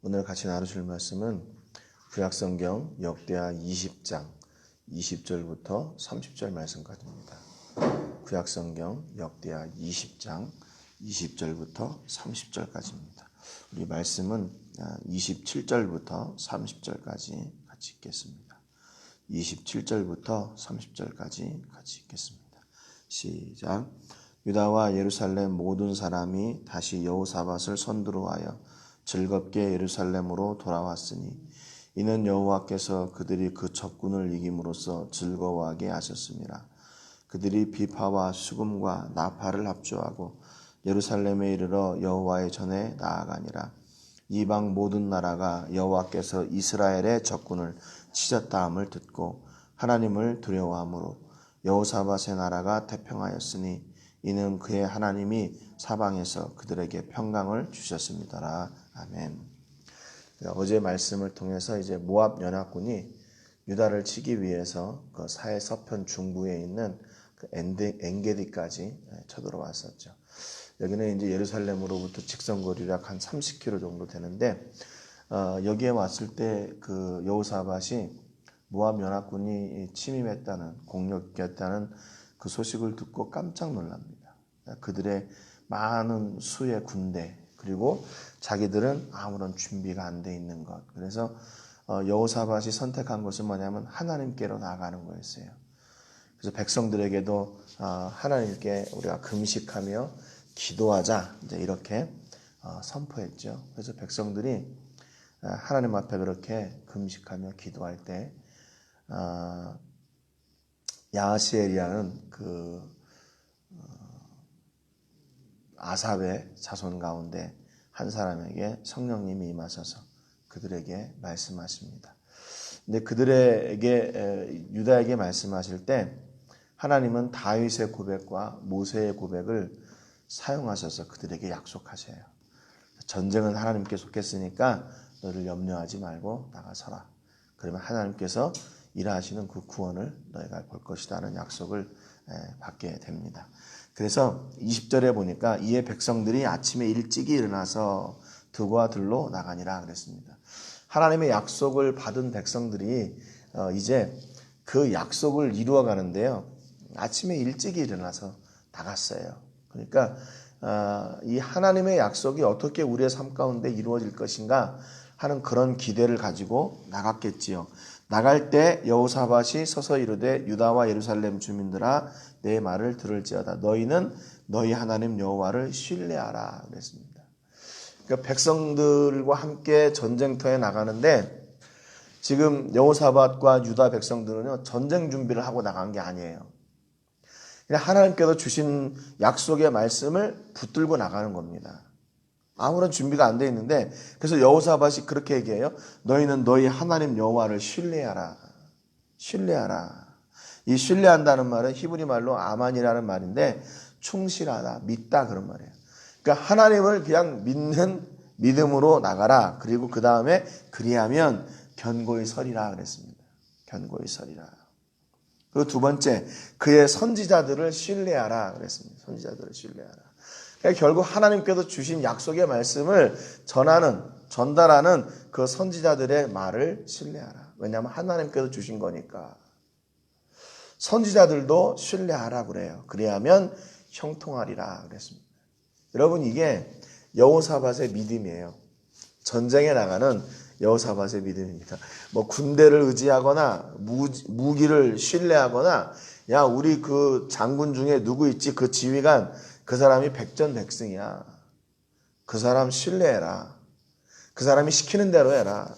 오늘 같이 나누실 말씀은 구약성경 역대하 20장 20절부터 30절 말씀까지입니다. 구약성경 역대하 20장 20절부터 30절까지입니다. 우리 말씀은 27절부터 30절까지 같이 읽겠습니다. 27절부터 30절까지 같이 읽겠습니다. 시작. 유다와 예루살렘 모든 사람이 다시 여호사밧을 선두로 하여 즐겁게 예루살렘으로 돌아왔으니 이는 여호와께서 그들이 그 적군을 이김으로써 즐거워하게 하셨습니다. 그들이 비파와 수금과 나팔을 합주하고 예루살렘에 이르러 여호와의 전에 나아가니라. 이방 모든 나라가 여호와께서 이스라엘의 적군을 치셨다 함을 듣고 하나님을 두려워하므로 여호사밧의 나라가 태평하였으니 이는 그의 하나님이 사방에서 그들에게 평강을 주셨습니다. 아멘. 어제 말씀을 통해서 이제 모압 연합군이 유다를 치기 위해서 그 사해 서편 중부에 있는 그 엔게디까지 쳐들어왔었죠. 여기는 이제 예루살렘으로부터 직선거리가 한 30km 정도 되는데 여기에 왔을 때 그 여호사밧이 모압 연합군이 침입했다는 공격했다는 그 소식을 듣고 깜짝 놀랍니다. 그들의 많은 수의 군대 그리고 자기들은 아무런 준비가 안 돼 있는 것. 그래서 여호사밧이 선택한 것은 뭐냐면 하나님께로 나아가는 거였어요. 그래서 백성들에게도 하나님께 우리가 금식하며 기도하자 이제 이렇게 선포했죠. 그래서 백성들이 하나님 앞에 그렇게 금식하며 기도할 때 야하시엘이라는 그 아삽의 자손 가운데 한 사람에게 성령님이 임하셔서 그들에게 말씀하십니다. 근데 그들에게 유다에게 말씀하실 때 하나님은 다윗의 고백과 모세의 고백을 사용하셔서 그들에게 약속하셔요. 전쟁은 하나님께 속했으니까 너를 염려하지 말고 나가서라. 그러면 하나님께서 일하시는 그 구원을 너희가 볼 것이라는 약속을 받게 됩니다. 그래서 20절에 보니까 이에 백성들이 아침에 일찍이 일어나서 들과 들로 나가니라 그랬습니다. 하나님의 약속을 받은 백성들이 이제 그 약속을 이루어 가는데요. 아침에 일찍이 일어나서 나갔어요. 그러니까 이 하나님의 약속이 어떻게 우리의 삶 가운데 이루어질 것인가 하는 그런 기대를 가지고 나갔겠지요. 나갈 때 여호사밧이 서서 이르되 유다와 예루살렘 주민들아 내 말을 들을지어다. 너희는 너희 하나님 여호와를 신뢰하라 그랬습니다. 그러니까 백성들과 함께 전쟁터에 나가는데 지금 여호사밧과 유다 백성들은요 전쟁 준비를 하고 나간 게 아니에요. 그냥 하나님께서 주신 약속의 말씀을 붙들고 나가는 겁니다. 아무런 준비가 안 돼 있는데 그래서 여호사밧이 그렇게 얘기해요. 너희는 너희 하나님 여호와를 신뢰하라. 신뢰하라. 이 신뢰한다는 말은 히브리 말로 아만이라는 말인데 충실하다, 믿다 그런 말이에요. 그러니까 하나님을 그냥 믿는 믿음으로 나가라. 그리고 그 다음에 그리하면 견고히 서리라 그랬습니다. 견고히 서리라. 그리고 두 번째, 그의 선지자들을 신뢰하라 그랬습니다. 선지자들을 신뢰하라. 그러니까 결국 하나님께서 주신 약속의 말씀을 전달하는 그 선지자들의 말을 신뢰하라. 왜냐하면 하나님께서 주신 거니까. 선지자들도 신뢰하라 그래요. 그래야면 형통하리라 그랬습니다. 여러분 이게 여호사밧의 믿음이에요. 전쟁에 나가는 여호사밧의 믿음입니다. 뭐 군대를 의지하거나 무기를 신뢰하거나 야 우리 그 장군 중에 누구 있지 그 지휘관 그 사람이 백전백승이야. 그 사람 신뢰해라. 그 사람이 시키는 대로 해라.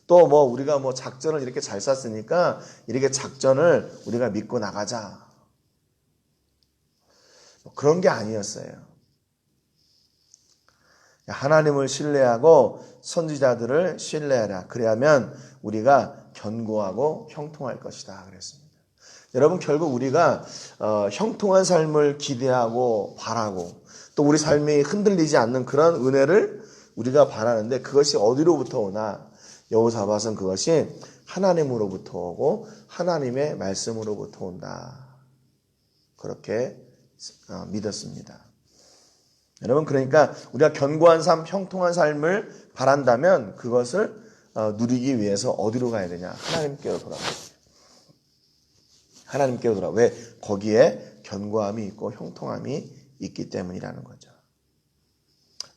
또 뭐 우리가 뭐 작전을 이렇게 잘 짰으니까 이렇게 작전을 우리가 믿고 나가자. 뭐 그런 게 아니었어요. 하나님을 신뢰하고 선지자들을 신뢰하라. 그래야면 우리가 견고하고 형통할 것이다. 그랬습니다. 여러분 결국 우리가 형통한 삶을 기대하고 바라고 또 우리 삶이 흔들리지 않는 그런 은혜를 우리가 바라는데 그것이 어디로부터 오나 여호사밧은 그것이 하나님으로부터 오고 하나님의 말씀으로부터 온다. 그렇게 믿었습니다. 여러분, 그러니까 우리가 견고한 삶, 형통한 삶을 바란다면 그것을 누리기 위해서 어디로 가야 되냐? 하나님께로 돌아가야 돼요. 하나님께로 돌아. 왜? 거기에 견고함이 있고 형통함이 있기 때문이라는 거죠.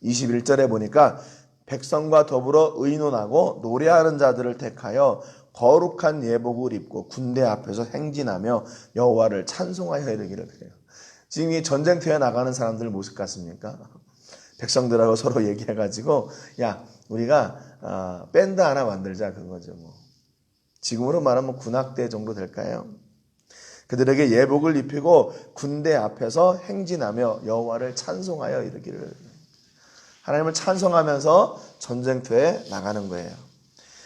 21절에 보니까 백성과 더불어 의논하고 노래하는 자들을 택하여 거룩한 예복을 입고 군대 앞에서 행진하며 여호와를 찬송하여 이르기를. 그래요. 지금 이 전쟁터에 나가는 사람들 모습 같습니까? 백성들하고 서로 얘기해가지고 야, 우리가 밴드 하나 만들자, 그거죠. 뭐 지금으로 말하면 군악대 정도 될까요? 그들에게 예복을 입히고 군대 앞에서 행진하며 여호와를 찬송하여 이르기를. 하나님을 찬송하면서 전쟁터에 나가는 거예요.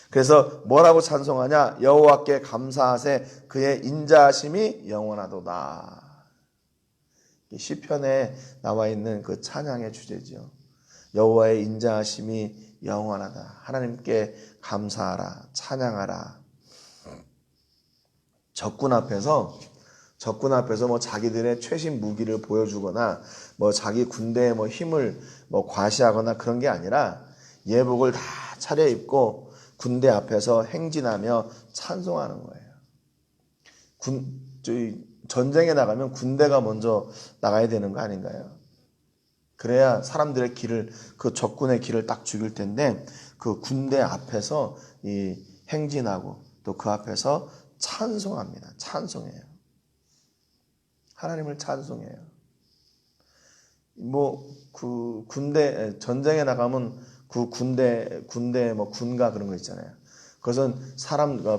그래서 뭐라고 찬송하냐? 여호와께 감사하세 그의 인자하심이 영원하도다. 시편에 나와 있는 그 찬양의 주제죠. 여호와의 인자하심이 영원하다. 하나님께 감사하라, 찬양하라. 적군 앞에서 뭐 자기들의 최신 무기를 보여주거나 뭐 자기 군대의 뭐 힘을 뭐 과시하거나 그런 게 아니라 예복을 다 차려입고 군대 앞에서 행진하며 찬송하는 거예요. 전쟁에 나가면 군대가 먼저 나가야 되는 거 아닌가요? 그래야 사람들의 길을, 그 적군의 길을 딱 죽일 텐데 그 군대 앞에서 이 행진하고 또 그 앞에서 찬송합니다. 찬송해요. 하나님을 찬송해요. 뭐 그 군대 전쟁에 나가면 그 군대 뭐 군가 그런 거 있잖아요. 그것은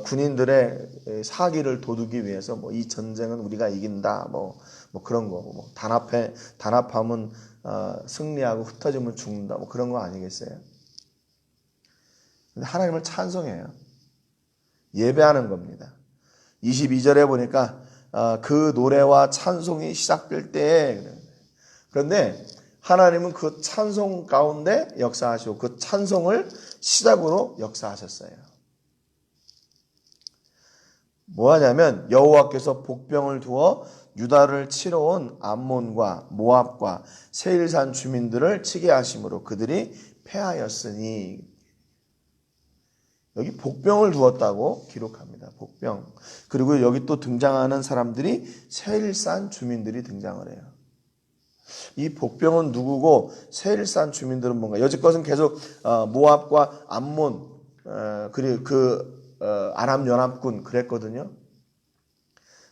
군인들의 사기를 도두기 위해서 뭐 이 전쟁은 우리가 이긴다 뭐 그런 거, 뭐 단합하면 승리하고 흩어지면 죽는다 뭐 그런 거 아니겠어요? 근데 하나님을 찬송해요. 예배하는 겁니다. 22절에 보니까 그 노래와 찬송이 시작될 때에, 그런데 하나님은 그 찬송 가운데 역사하시고 그 찬송을 시작으로 역사하셨어요. 뭐하냐면 여호와께서 복병을 두어 유다를 치러 온 암몬과 모압과 세일산 주민들을 치게 하심으로 그들이 패하였으니. 여기 복병을 두었다고 기록합니다. 복병. 그리고 여기 또 등장하는 사람들이 세일산 주민들이 등장을 해요. 이 복병은 누구고 세일산 주민들은 뭔가? 여지껏은 계속 모압과 암몬 그리고 아람 연합군 그랬거든요.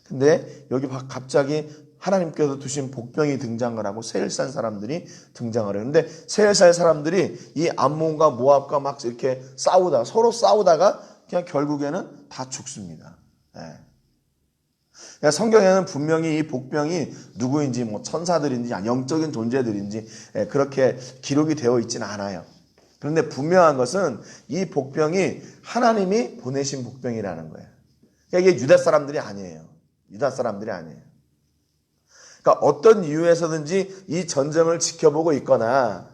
근데 여기 갑자기 하나님께서 두신 복병이 등장을 하고 세일산 사람들이 등장을 해요. 근데 세일산 사람들이 이 암몬과 모압과 막 이렇게 서로 싸우다가 그냥 결국에는 다 죽습니다. 네. 그러니까 성경에는 분명히 이 복병이 누구인지 뭐 천사들인지 영적인 존재들인지 그렇게 기록이 되어 있지는 않아요. 그런데 분명한 것은 이 복병이 하나님이 보내신 복병이라는 거예요. 그러니까 이게 유다 사람들이 아니에요. 유다 사람들이 아니에요. 그러니까 어떤 이유에서든지 이 전쟁을 지켜보고 있거나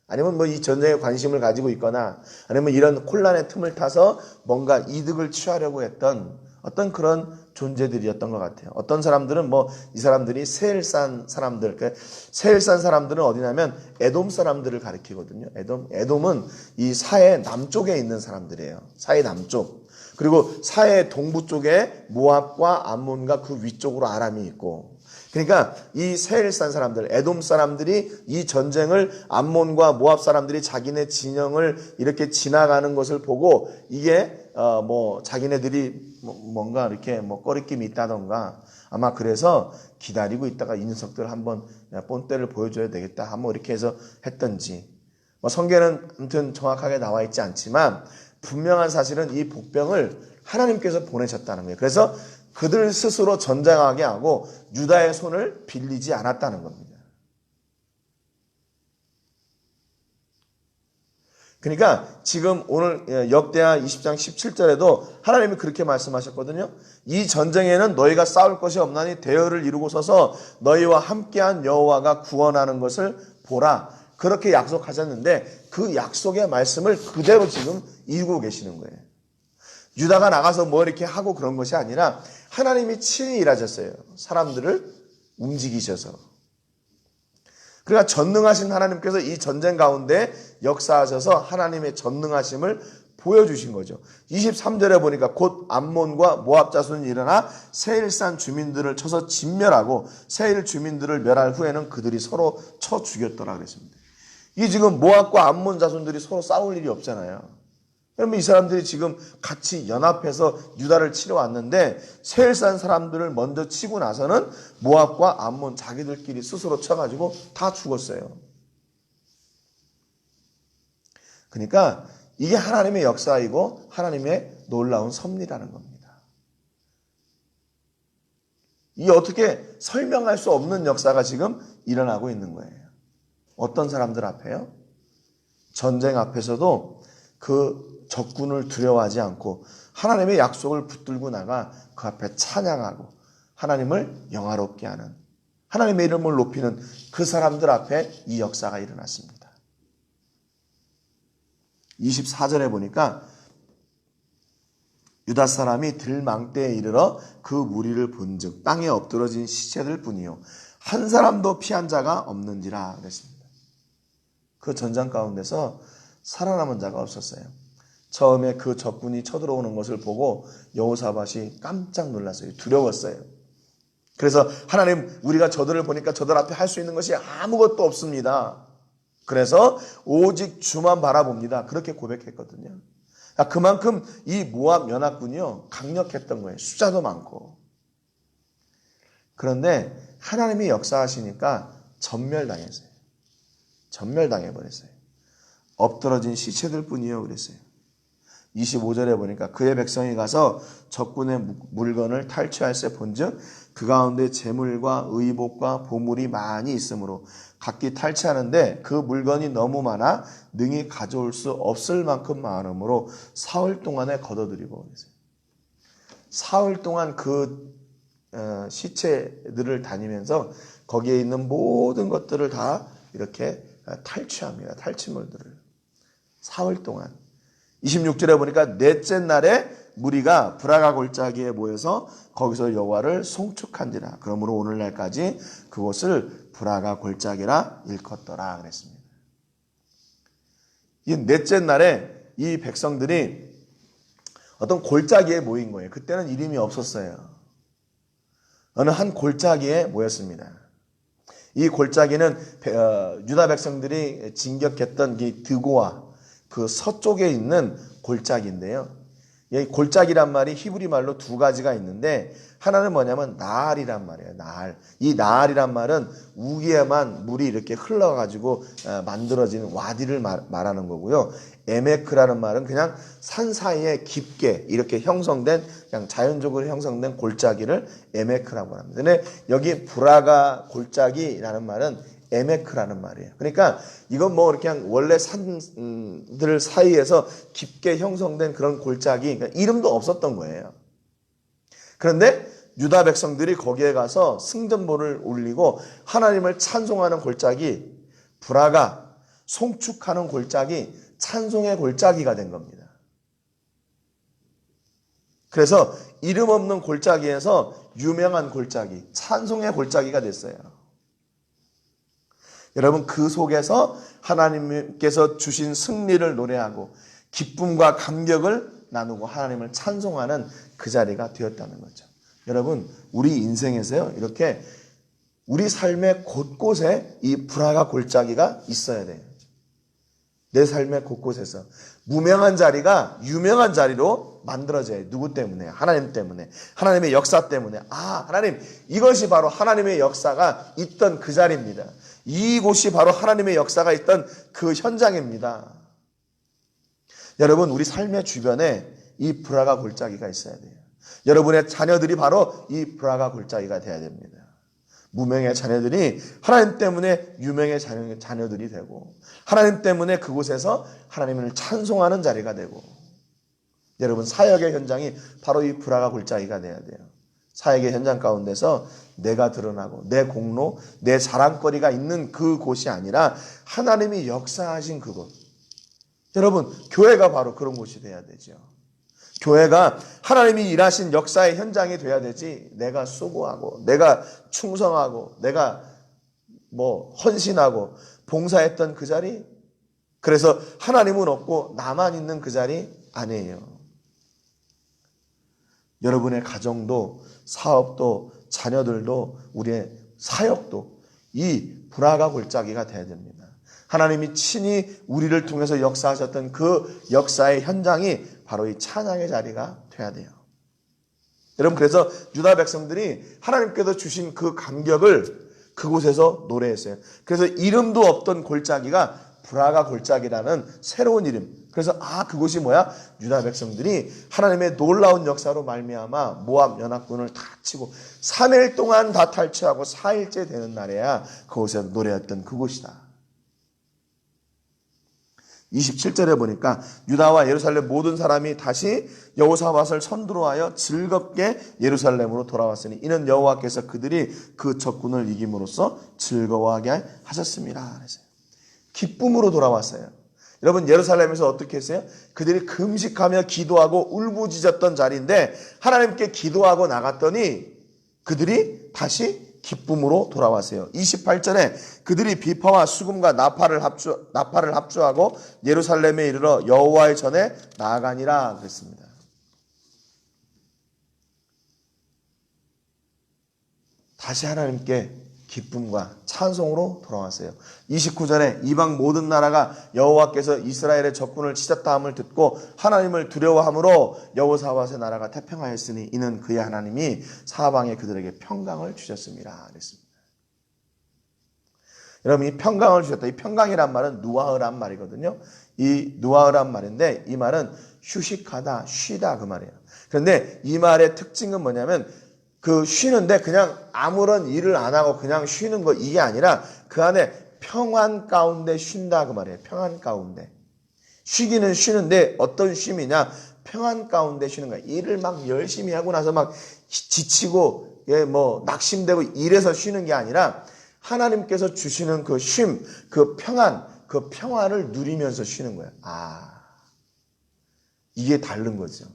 아니면 뭐 이 전쟁에 관심을 가지고 있거나 아니면 이런 혼란의 틈을 타서 뭔가 이득을 취하려고 했던 어떤 그런 존재들이었던 것 같아요. 어떤 사람들은 뭐 이 사람들이 세일산 사람들, 그러니까 세일산 사람들은 어디냐면 에돔 사람들을 가리키거든요. 에돔은 이 사해 남쪽에 있는 사람들이에요. 사해 남쪽. 그리고 사해 동부 쪽에 모압과 암몬과 그 위쪽으로 아람이 있고. 그러니까 이 세일산 사람들, 에돔 사람들이 이 전쟁을 암몬과 모압 사람들이 자기네 진영을 이렇게 지나가는 것을 보고 이게 뭐 자기네들이 뭔가 이렇게 뭐 꺼리낌이 있다던가 아마 그래서 기다리고 있다가 이 녀석들 한번 본때를 보여줘야 되겠다 한번 이렇게 해서 했던지 뭐 성경에는 아무튼 정확하게 나와 있지 않지만 분명한 사실은 이 복병을 하나님께서 보내셨다는 거예요. 그래서 그들 스스로 전쟁하게 하고 유다의 손을 빌리지 않았다는 겁니다. 그러니까 지금 오늘 역대하 20장 17절에도 하나님이 그렇게 말씀하셨거든요. 이 전쟁에는 너희가 싸울 것이 없나니 대열을 이루고 서서 너희와 함께한 여호와가 구원하는 것을 보라. 그렇게 약속하셨는데 그 약속의 말씀을 그대로 지금 이루고 계시는 거예요. 유다가 나가서 뭐 이렇게 하고 그런 것이 아니라 하나님이 친히 일하셨어요. 사람들을 움직이셔서. 그러니까 전능하신 하나님께서 이 전쟁 가운데 역사하셔서 하나님의 전능하심을 보여주신 거죠. 23절에 보니까 곧 암몬과 모압 자손이 일어나 세일산 주민들을 쳐서 진멸하고 세일 주민들을 멸할 후에는 그들이 서로 쳐 죽였더라 그랬습니다. 이 지금 모압과 암몬 자손들이 서로 싸울 일이 없잖아요. 그러면 이 사람들이 지금 같이 연합해서 유다를 치러 왔는데 세일산 사람들을 먼저 치고 나서는 모압과 암몬 자기들끼리 스스로 쳐가지고 다 죽었어요. 그러니까 이게 하나님의 역사이고 하나님의 놀라운 섭리라는 겁니다. 이 어떻게 설명할 수 없는 역사가 지금 일어나고 있는 거예요. 어떤 사람들 앞에요? 전쟁 앞에서도 그 적군을 두려워하지 않고 하나님의 약속을 붙들고 나가 그 앞에 찬양하고 하나님을 영화롭게 하는, 하나님의 이름을 높이는 그 사람들 앞에 이 역사가 일어났습니다. 24절에 보니까 유다 사람이 들망대에 이르러 그 무리를 본즉 땅에 엎드러진 시체들 뿐이요 한 사람도 피한 자가 없는지라 그랬습니다. 그 전장 가운데서 살아남은 자가 없었어요. 처음에 그 적군이 쳐들어오는 것을 보고 여호사밧이 깜짝 놀랐어요. 두려웠어요. 그래서 하나님, 우리가 저들을 보니까 저들 앞에 할 수 있는 것이 아무것도 없습니다. 그래서 오직 주만 바라봅니다. 그렇게 고백했거든요. 그만큼 이 모압 연합군이요 강력했던 거예요. 숫자도 많고. 그런데 하나님이 역사하시니까 전멸당했어요. 전멸당해버렸어요. 엎드러진 시체들 뿐이요 그랬어요. 25절에 보니까 그의 백성이 가서 적군의 물건을 탈취할세 본즉 그 가운데 재물과 의복과 보물이 많이 있으므로 각기 탈취하는데 그 물건이 너무 많아 능히 가져올 수 없을 만큼 많으므로 사흘 동안에 거둬들이고 그랬어요. 사흘 동안 그 시체들을 다니면서 거기에 있는 모든 것들을 다 이렇게 탈취합니다. 탈취물들을. 사흘 동안. 26절에 보니까 넷째 날에 무리가 브라가 골짜기에 모여서 거기서 여호와를 송축한지라. 그러므로 오늘날까지 그곳을 브라가 골짜기라 일컫더라 그랬습니다. 이 넷째 날에 이 백성들이 어떤 골짜기에 모인 거예요. 그때는 이름이 없었어요. 어느 한 골짜기에 모였습니다. 이 골짜기는 유다 백성들이 진격했던 이 드고아 그 서쪽에 있는 골짜기인데요. 이 골짜기란 말이 히브리 말로 두 가지가 있는데 하나는 뭐냐면 나알이란 말이에요. 나알. 이 나알이란 말은 우기에만 물이 이렇게 흘러가지고 만들어진 와디를 말하는 거고요. 에메크라는 말은 그냥 산 사이에 깊게 이렇게 형성된 그냥 자연적으로 형성된 골짜기를 에메크라고 합니다. 근데 여기 브라가 골짜기라는 말은 에메크라는 말이에요. 그러니까 이건 뭐 이렇게 그냥 원래 산들 사이에서 깊게 형성된 그런 골짜기, 그러니까 이름도 없었던 거예요. 그런데 유다 백성들이 거기에 가서 승전보를 올리고 하나님을 찬송하는 골짜기, 브라가 송축하는 골짜기, 찬송의 골짜기가 된 겁니다. 그래서 이름 없는 골짜기에서 유명한 골짜기, 찬송의 골짜기가 됐어요. 여러분, 그 속에서 하나님께서 주신 승리를 노래하고 기쁨과 감격을 나누고 하나님을 찬송하는 그 자리가 되었다는 거죠. 여러분, 우리 인생에서요, 이렇게 우리 삶의 곳곳에 이 브라가 골짜기가 있어야 돼요. 내 삶의 곳곳에서 무명한 자리가 유명한 자리로 만들어져요. 누구 때문에? 하나님 때문에. 하나님의 역사 때문에. 하나님, 이것이 바로 하나님의 역사가 있던 그 자리입니다. 이곳이 바로 하나님의 역사가 있던 그 현장입니다. 여러분, 우리 삶의 주변에 이 브라가 골짜기가 있어야 돼요. 여러분의 자녀들이 바로 이 브라가 골짜기가 돼야 됩니다. 무명의 자녀들이 하나님 때문에 유명의 자녀들이 되고 하나님 때문에 그곳에서 하나님을 찬송하는 자리가 되고 여러분, 사역의 현장이 바로 이 브라가 골짜기가 돼야 돼요. 사역의 현장 가운데서 내가 드러나고 내 공로, 내 자랑거리가 있는 그곳이 아니라 하나님이 역사하신 그곳. 여러분, 교회가 바로 그런 곳이 돼야 되죠. 교회가 하나님이 일하신 역사의 현장이 돼야 되지 내가 수고하고 내가 충성하고 내가 헌신하고 봉사했던 그 자리, 그래서 하나님은 없고 나만 있는 그 자리 아니에요. 여러분의 가정도, 사업도, 자녀들도, 우리의 사역도 이 불화가 골짜기가 돼야 됩니다. 하나님이 친히 우리를 통해서 역사하셨던 그 역사의 현장이 바로 이 찬양의 자리가 돼야 돼요. 여러분, 그래서 유다 백성들이 하나님께서 주신 그 감격을 그곳에서 노래했어요. 그래서 이름도 없던 골짜기가 불화가 골짜기라는 새로운 이름. 그래서 그곳이 뭐야? 유다 백성들이 하나님의 놀라운 역사로 말미암아 모압 연합군을 다 치고 3일 동안 다 탈취하고 4일째 되는 날에야 그곳에서 노래했던 그곳이다. 27절에 보니까 유다와 예루살렘 모든 사람이 다시 여호사밧을 선두로하여 즐겁게 예루살렘으로 돌아왔으니 이는 여호와께서 그들이 그 적군을 이김으로써 즐거워하게 하셨습니다. 그래서 기쁨으로 돌아왔어요. 여러분, 예루살렘에서 어떻게 했어요? 그들이 금식하며 기도하고 울부짖었던 자리인데 하나님께 기도하고 나갔더니 그들이 다시 기쁨으로 돌아왔어요. 28절에 그들이 비파와 수금과 나팔을 합주하고 예루살렘에 이르러 여호와의 전에 나아가니라 그랬습니다. 다시 하나님께 기쁨과 찬송으로 돌아왔어요. 29절에 이방 모든 나라가 여호와께서 이스라엘의 적군을 치셨다 함을 듣고 하나님을 두려워함으로 여호사밧의 나라가 태평하였으니 이는 그의 하나님이 사방에 그들에게 평강을 주셨습니다. 그랬습니다. 여러분, 이 평강을 주셨다. 이 평강이란 말은 누아흐란 말이거든요. 이 누아흐란 말인데 이 말은 휴식하다, 쉬다 그 말이에요. 그런데 이 말의 특징은 뭐냐면 그 쉬는데 그냥 아무런 일을 안 하고 그냥 쉬는 거 이게 아니라 그 안에 평안 가운데 쉰다 그 말이에요. 평안 가운데. 쉬기는 쉬는데 어떤 쉼이냐? 평안 가운데 쉬는 거야. 일을 막 열심히 하고 나서 막 지치고 낙심되고 이래서 쉬는 게 아니라 하나님께서 주시는 그 쉼, 그 평안, 그 평화를 누리면서 쉬는 거야. 이게 다른 거죠.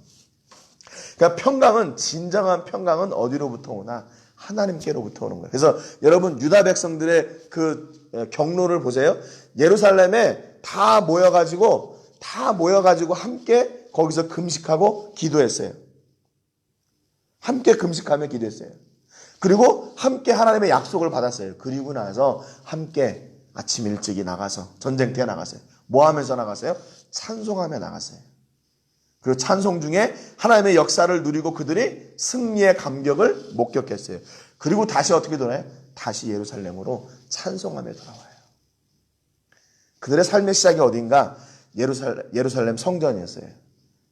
그러니까 평강은, 진정한 평강은 어디로부터 오나? 하나님께로부터 오는 거예요. 그래서 여러분, 유다 백성들의 그 경로를 보세요. 예루살렘에 다 모여가지고 함께 거기서 금식하고 기도했어요. 함께 금식하며 기도했어요. 그리고 함께 하나님의 약속을 받았어요. 그리고 나서 함께 아침 일찍이 나가서 전쟁터에 나갔어요. 뭐 하면서 나갔어요? 찬송하며 나갔어요. 그 찬송 중에 하나님의 역사를 누리고 그들이 승리의 감격을 목격했어요. 그리고 다시 어떻게 돌아요? 다시 예루살렘으로 찬송하며 돌아와요. 그들의 삶의 시작이 어딘가? 예루살렘 성전이었어요.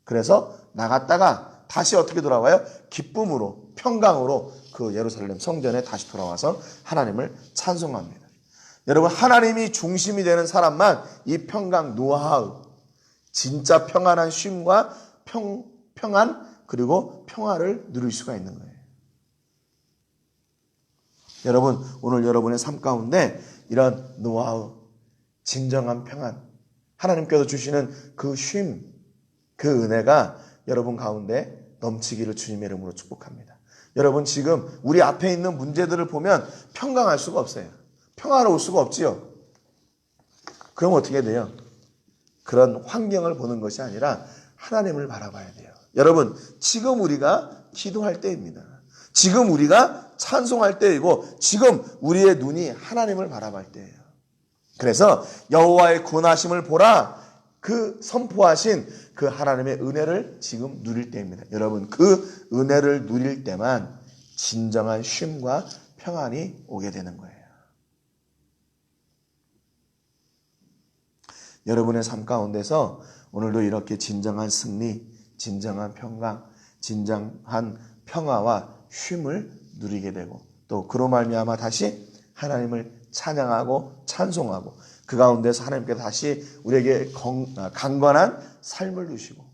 그래서 나갔다가 다시 어떻게 돌아와요? 기쁨으로, 평강으로 그 예루살렘 성전에 다시 돌아와서 하나님을 찬송합니다. 여러분, 하나님이 중심이 되는 사람만 이 평강, 누아흐, 진짜 평안한 쉼과 평안 그리고 평화를 누릴 수가 있는 거예요. 여러분, 오늘 여러분의 삶 가운데 이런 노하우, 진정한 평안, 하나님께서 주시는 그 쉼, 그 은혜가 여러분 가운데 넘치기를 주님의 이름으로 축복합니다. 여러분, 지금 우리 앞에 있는 문제들을 보면 평강할 수가 없어요. 평화로울 수가 없지요. 그럼 어떻게 돼요? 그런 환경을 보는 것이 아니라 하나님을 바라봐야 돼요. 여러분, 지금 우리가 기도할 때입니다. 지금 우리가 찬송할 때이고 지금 우리의 눈이 하나님을 바라볼 때예요. 그래서 여호와의 구원하심을 보라, 그 선포하신 그 하나님의 은혜를 지금 누릴 때입니다. 여러분, 그 은혜를 누릴 때만 진정한 쉼과 평안이 오게 되는 거예요. 여러분의 삶 가운데서 오늘도 이렇게 진정한 승리, 진정한 평강, 진정한 평화와 쉼을 누리게 되고 또 그로 말미암아 다시 하나님을 찬양하고 찬송하고 그 가운데서 하나님께 다시 우리에게 강건한 삶을 주시고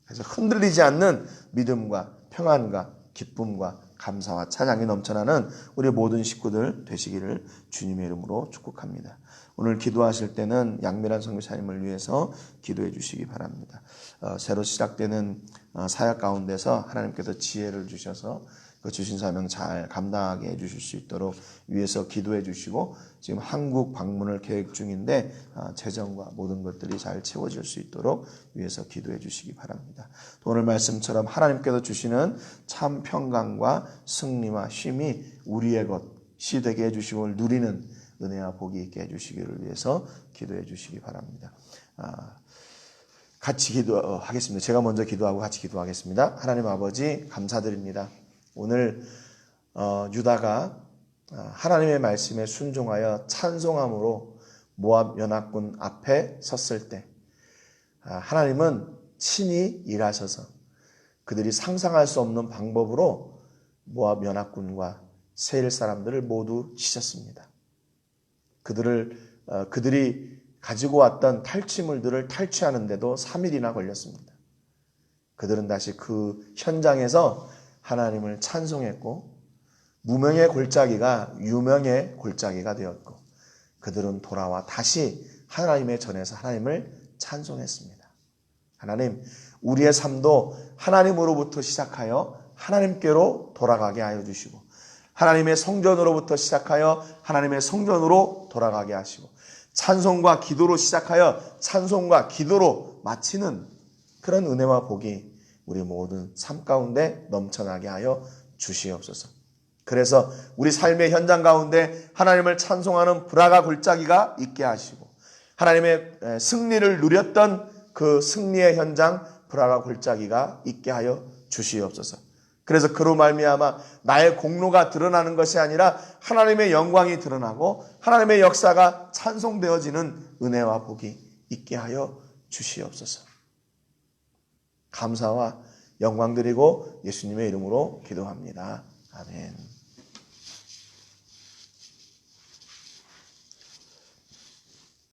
그래서 흔들리지 않는 믿음과 평안과 기쁨과 감사와 찬양이 넘쳐나는 우리 모든 식구들 되시기를 주님의 이름으로 축복합니다. 오늘 기도하실 때는 양미란 선교사님을 위해서 기도해 주시기 바랍니다. 새로 시작되는 사역 가운데서 하나님께서 지혜를 주셔서 그 주신 사명 잘 감당하게 해주실 수 있도록 위해서 기도해 주시고 지금 한국 방문을 계획 중인데 재정과 모든 것들이 잘 채워질 수 있도록 위해서 기도해 주시기 바랍니다. 또 오늘 말씀처럼 하나님께서 주시는 참 평강과 승리와 쉼이 우리의 것이 되게 해주시고 누리는 은혜와 복이 있게 해주시기를 위해서 기도해 주시기 바랍니다. 같이 기도하겠습니다. 제가 먼저 기도하고 같이 기도하겠습니다. 하나님 아버지 감사드립니다. 오늘 유다가 하나님의 말씀에 순종하여 찬송함으로 모압 연합군 앞에 섰을 때 하나님은 친히 일하셔서 그들이 상상할 수 없는 방법으로 모압 연합군과 세일 사람들을 모두 치셨습니다. 그들이 가지고 왔던 탈취물들을 탈취하는데도 3일이나 걸렸습니다. 그들은 다시 그 현장에서 하나님을 찬송했고 무명의 골짜기가 유명의 골짜기가 되었고 그들은 돌아와 다시 하나님의 전에서 하나님을 찬송했습니다. 하나님, 우리의 삶도 하나님으로부터 시작하여 하나님께로 돌아가게 하여 주시고 하나님의 성전으로부터 시작하여 하나님의 성전으로 돌아가게 하시고 찬송과 기도로 시작하여 찬송과 기도로 마치는 그런 은혜와 복이 우리 모든 삶 가운데 넘쳐나게 하여 주시옵소서. 그래서 우리 삶의 현장 가운데 하나님을 찬송하는 브라가 골짜기가 있게 하시고 하나님의 승리를 누렸던 그 승리의 현장 브라가 골짜기가 있게 하여 주시옵소서. 그래서 그로 말미암아 나의 공로가 드러나는 것이 아니라 하나님의 영광이 드러나고 하나님의 역사가 찬송되어지는 은혜와 복이 있게 하여 주시옵소서. 감사와 영광 드리고 예수님의 이름으로 기도합니다. 아멘.